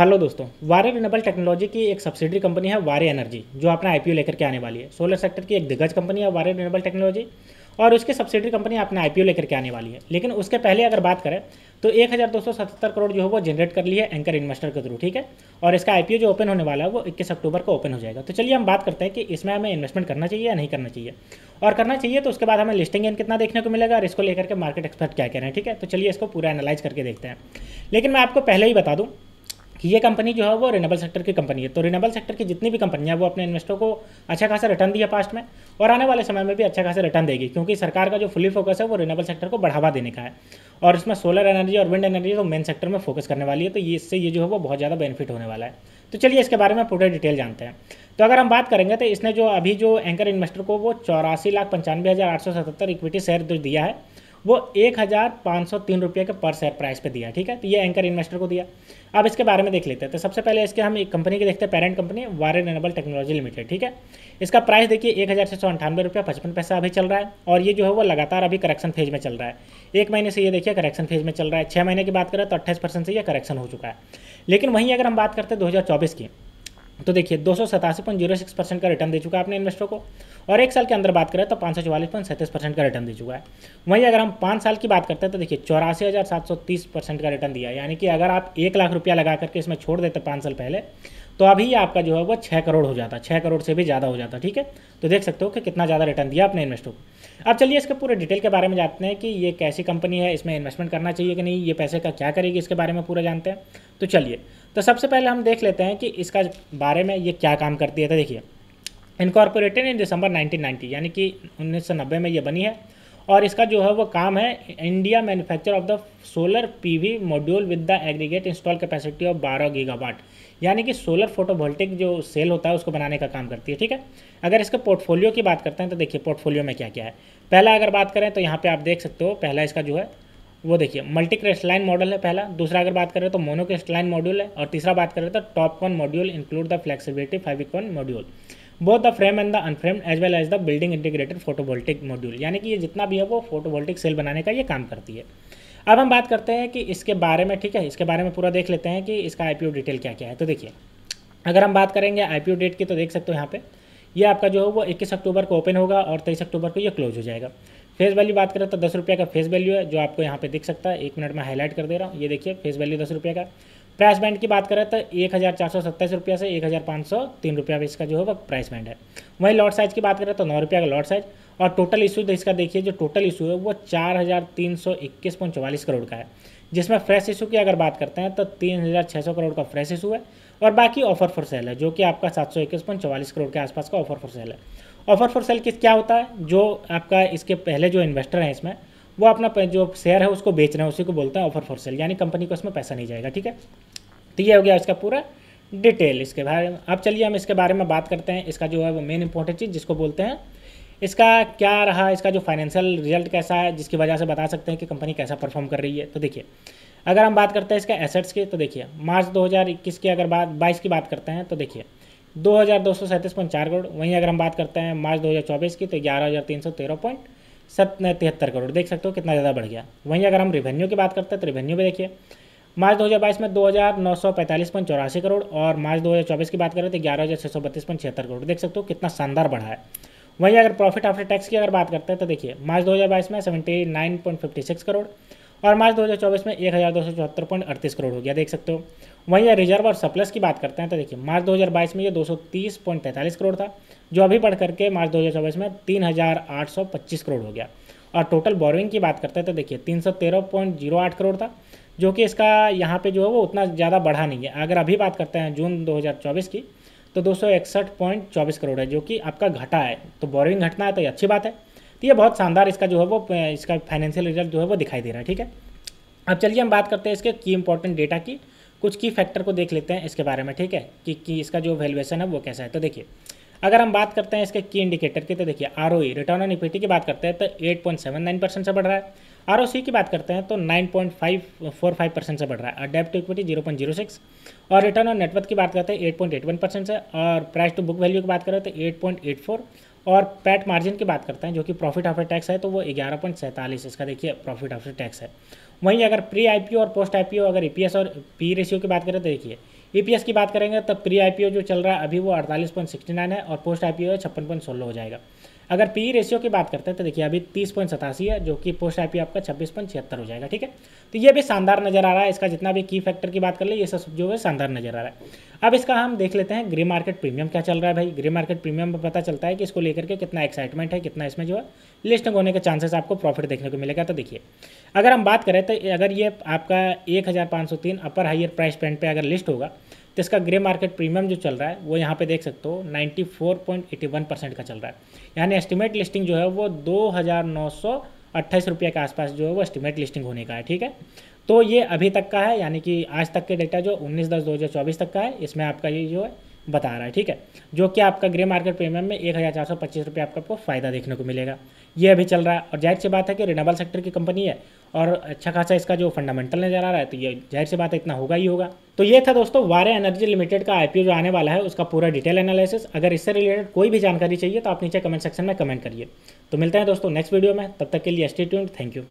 Hello दोस्तों, वारे renewable technology की एक सब्सिडरी कंपनी है वारे एनर्जी, जो अपना आईपीओ लेकर के आने वाली है। सोलर सेक्टर की एक दिग्गज कंपनी है वारे रिन्यूएबल टेक्नोलॉजी, और उसकी सब्सिडरी कंपनी अपना आईपीओ लेकर के आने वाली है। लेकिन उसके पहले अगर बात करें तो 1277 करोड़ जो है वो जनरेट कर ली है एंकर इन्वेस्टर के थ्रू, ठीक है। और इसका आईपीओ जो ओपन होने वाला है वो 21 अक्टूबर को ओपन हो जाएगा। तो चलिए हम बात करते हैं कि इसमें हमें इन्वेस्टमेंट करना चाहिए या नहीं करना चाहिए, और करना चाहिए तो उसके बाद हमें लिस्टिंग गेन कितना देखने को मिलेगा और इसको लेकर के मार्केट एक्सपर्ट क्या कह रहे हैं, ठीक है। तो चलिए इसको पूरा एनालाइज करके देखते हैं। लेकिन मैं आपको पहले ही बता दूं कि ये कंपनी जो है वो रिन्यूएबल सेक्टर की कंपनी है। तो रिन्यूएबल सेक्टर की जितनी भी कंपनियां वो अपने इन्वेस्टरों को अच्छा खासा रिटर्न दिया पास्ट में, और आने वाले समय में भी अच्छा खासा रिटर्न देगी, क्योंकि सरकार का जो फुली फोकस है वो रिन्यूएबल सेक्टर को बढ़ावा देने का है। और इसमें सोलर एनर्जी और विंड एनर्जी तो मेन सेक्टर में फोकस करने वाली है। तो ये इससे ये जो है वो बहुत ज़्यादा बेनिफिट होने वाला है। तो चलिए इसके बारे में पूरे डिटेल जानते हैं। तो अगर हम बात करेंगे तो इसने जो अभी जो एंकर इन्वेस्टर को वो 84,95,877 इक्विटी शेयर जो दिया है वो 1,503 रुपये के पर शेयर प्राइस पे दिया, ठीक है। तो ये एंकर इन्वेस्टर को दिया। अब इसके बारे में देख लेते हैं। तो सबसे पहले इसके हम एक कंपनी के देखते हैं, पेरेंट कंपनी वारे रिन्यूएबल टेक्नोलॉजी लिमिटेड, ठीक है। इसका प्राइस देखिए 1,698 रुपये 55 पैसा अभी चल रहा है, और ये जो है वो लगातार अभी करेक्शन फेज में चल रहा है। एक महीने से ये देखिए करेक्शन फेज में चल रहा है। 6 महीने की बात करें तो 28% से ये करेक्शन हो चुका है। लेकिन वहीं अगर हम बात करते हैं 2024 की, तो देखिए 287.06% का रिटर्न दे चुका है अपने इन्वेस्टर को, और एक साल के अंदर बात करें तो 544.37% का रिटर्न दे चुका है। वहीं अगर हम 5 साल की बात करते हैं तो देखिए 84,730% का रिटर्न दिया है। यानी कि अगर आप 1 लाख रुपया लगा करके इसमें छोड़ देते 5 साल पहले, तो अभी आपका जो है वो 6 करोड़ हो जाता, 6 करोड़ से भी ज़्यादा हो जाता, ठीक है। तो देख सकते हो कि कितना ज़्यादा रिटर्न दिया अपने इन्वेस्टर को। अब चलिए इसके पूरे डिटेल के बारे में जानते हैं कि ये कैसी कंपनी है, इसमें इन्वेस्टमेंट करना चाहिए कि नहीं, ये पैसे का क्या करेगी, इसके बारे में पूरा जानते हैं। तो चलिए, तो सबसे पहले हम देख लेते हैं कि इसका बारे में ये क्या काम करती है। तो देखिए, इनकॉर्पोरेटेड इन दिसंबर 1990, यानी कि 1990 में ये बनी है, और इसका जो है वो काम है India manufacture of the solar PV module with the aggregate install capacity of 12 gigawatt, यानी कि सोलर फोटोवोल्टिक जो सेल होता है उसको बनाने का काम करती है, ठीक है। अगर इसके पोर्टफोलियो की बात करते हैं तो देखिए पोर्टफोलियो में क्या क्या है। पहला अगर बात करें तो यहाँ पे आप देख सकते हो, पहला इसका जो है वो देखिए मल्टी क्रिस्टलाइन मॉडल है पहला। दूसरा अगर बात करें तो मोनो क्रिस्टलाइन मॉड्यूल है, और तीसरा बात करें तो TOPCon module include the flexibility favicon module both the frame and the unframed as well as the building integrated photovoltaic module, यानी कि ये जितना भी है वो फोटोवोल्टिक सेल बनाने का ये काम करती है। अब हम बात करते हैं कि इसके बारे में, ठीक है, इसके बारे में पूरा देख लेते हैं कि इसका आईपीओ डिटेल क्या क्या है। तो देखिए, अगर हम बात करेंगे आईपीओ डेट की, तो देख सकते हो यहाँ पे ये आपका जो है वो 21 अक्टूबर को ओपन होगा और 23 अक्टूबर को ये क्लोज हो जाएगा। फेस वैल्यू बात करें तो 10 रुपये का फेस वैल्यू है, जो आपको यहाँ पे दिख सकता है। 1 मिनट में हाईलाइट कर दे रहा हूँ, ये देखिए फेस वैल्यू 10 रुपये का। प्राइस बैंड की बात करें तो 1,427 रुपये से 1,503 रुपया इसका जो है वो प्राइस बैंड है। वहीं लॉट साइज़ की बात करें तो 9 रुपये का लॉट साइज, और टोटल इशू इसका देखिए, जो टोटल इशू है वो 4,321.44 करोड़ का है, जिसमें फ्रेश इशू की अगर बात करते हैं तो 3,600 करोड़ का फ्रेश इशू है, और बाकी ऑफर फॉर सेल है, जो कि आपका 721.44 करोड़ के आसपास का ऑफर फॉर सेल है। ऑफर फॉर सेल किस क्या होता है, जो आपका इसके पहले जो इन्वेस्टर हैं इसमें वो अपना जो शेयर है उसको बेच रहे हैं, उसी को बोलते हैं ऑफर फॉर सेल, यानी कंपनी को इसमें पैसा नहीं जाएगा, ठीक है। तो ये हो गया इसका पूरा डिटेल इसके बारे में। अब चलिए हम इसके बारे में बात करते हैं। इसका जो है वो मेन इंपॉर्टेंट चीज़ जिसको बोलते हैं, इसका क्या रहा, इसका जो फाइनेंशियल रिजल्ट कैसा है, जिसकी वजह से बता सकते हैं कि कंपनी कैसा परफॉर्म कर रही है। तो देखिए, अगर हम बात करते हैं इसका एसेट्स की, तो देखिए मार्च 2021 की अगर 22 की बात करते हैं तो देखिए 2,237.4 करोड़। वहीं अगर हम बात करते हैं मार्च 2024 की तो 11,313.73 करोड़। देख सकते हो कितना ज़्यादा बढ़ गया। वहीं अगर हम रिवेन्यू की बात करते हैं तो रिवेन्यू में देखिए मार्च 2022 में 2,945.84 करोड़, और मार्च 2024 की बात करें तो 11,632.76 करोड़। देख सकते हो कितना शानदार बढ़ा है। वहीं अगर प्रॉफिट आफ्टर टैक्स की अगर बात करते हैं तो देखिए मार्च 2022 में 79.56 करोड़, और मार्च 2024 में 1,274.38 करोड़ हो गया, देख सकते हो। वहीं रिजर्व और सरप्लस की बात करते हैं तो देखिए मार्च 2022 में ये 230.43 करोड़ था, जो अभी बढ़ करके मार्च 2024 में 3,825 करोड़ हो गया। और टोटल बोरोइंग की बात करते हैं तो देखिए 313.08 करोड़ था, जो कि इसका यहाँ पे जो है वो उतना ज़्यादा बढ़ा नहीं है। अगर अभी बात करते हैं जून 2024 की तो 261.24 करोड़ है, जो कि आपका घटा है। तो बोरोइंग घटना है तो ये अच्छी बात है। तो ये बहुत शानदार इसका जो है वो इसका फाइनेंशियल रिजल्ट जो है वो दिखाई दे रहा है, ठीक है। अब चलिए हम बात करते हैं इसके की इंपॉर्टेंट डेटा की, कुछ की फैक्टर को देख लेते हैं इसके बारे में, ठीक है, कि इसका जो वैल्यूएशन है वो कैसा है। तो देखिए, अगर हम बात करते हैं इसके की इंडिकेटर की, तो देखिए आरओई रिटर्न ऑन इक्विटी की बात करते हैं तो 8.79% से बढ़ रहा है। आरओसी की बात करते हैं तो 9.545% से बढ़ रहा है, और डेब्ट टू इक्विटी 0.06, और रिटर्न ऑन नेटवर्थ की बात करते हैं 8.81% से, और प्राइस टू बुक वैल्यू की बात करें तो 8.84, और पैट मार्जिन की बात करते हैं जो कि प्रॉफिट आफ्टर टैक्स है तो वो 11.47 इसका देखिए प्रॉफिट आफ्टर टैक्स है। वहीं अगर प्री आईपीओ और पोस्ट आईपीओ अगर ईपीएस और पी रेशियो की बात करें तो देखिए EPS की बात करेंगे तब प्री IPO जो चल रहा है अभी वो 48.69 है और पोस्ट IPO है 56.16 हो जाएगा। अगर PE रेशियो की बात करते हैं तो देखिए अभी 30.87 है, जो कि पोस्ट IPO आपका 26.76 हो जाएगा। ठीक है, तो ये भी शानदार नज़र आ रहा है। इसका जितना भी की फैक्टर की बात कर ले ये सब जो है शानदार नज़र आ रहा है। अब इसका हम देख लेते हैं ग्रे मार्केट प्रीमियम क्या चल रहा है भाई। ग्रे मार्केट प्रीमियम में पता चलता है कि इसको लेकर के कितना एक्साइटमेंट है, कितना इसमें जो है लिस्टिंग होने के चांसेस आपको प्रॉफिट देखने को मिलेगा। तो देखिए अगर हम बात करें तो अगर ये आपका 1503 अपर हायर प्राइस पॉइंट पे अगर लिस्ट होगा तो इसका ग्रे मार्केट प्रीमियम जो चल रहा है वो यहाँ पे देख सकते हो 94.81% का चल रहा है। यानी एस्टिमेट लिस्टिंग जो है वो 2928 रुपये के आसपास जो है वो एस्टिमेट लिस्टिंग होने का है। ठीक है, तो ये अभी तक का है, यानी कि आज तक के डेटा जो 19/10/2024 तक का है, इसमें आपका ये जो है बता रहा है। ठीक है, जो कि आपका ग्रे मार्केट प्रीमियम में 1425 रुपये आपको फ़ायदा देखने को मिलेगा। ये अभी चल रहा है और जाहिर सी बात है कि रिन्यूएबल सेक्टर की कंपनी है और अच्छा खासा इसका जो फंडामेंटल नज़र आ रहा है, तो ये जाहिर सी बात है इतना होगा ही होगा। तो ये था दोस्तों वारे एनर्जी लिमिटेड का IPO जो आने वाला है उसका पूरा डिटेल एनालिसिस। अगर इससे रिलेटेड कोई भी जानकारी चाहिए तो आप नीचे कमेंट सेक्शन में कमेंट करिए। तो मिलते हैं दोस्तों नेक्स्ट वीडियो में, तब तक के लिए स्टे ट्यून्ड, थैंक यू।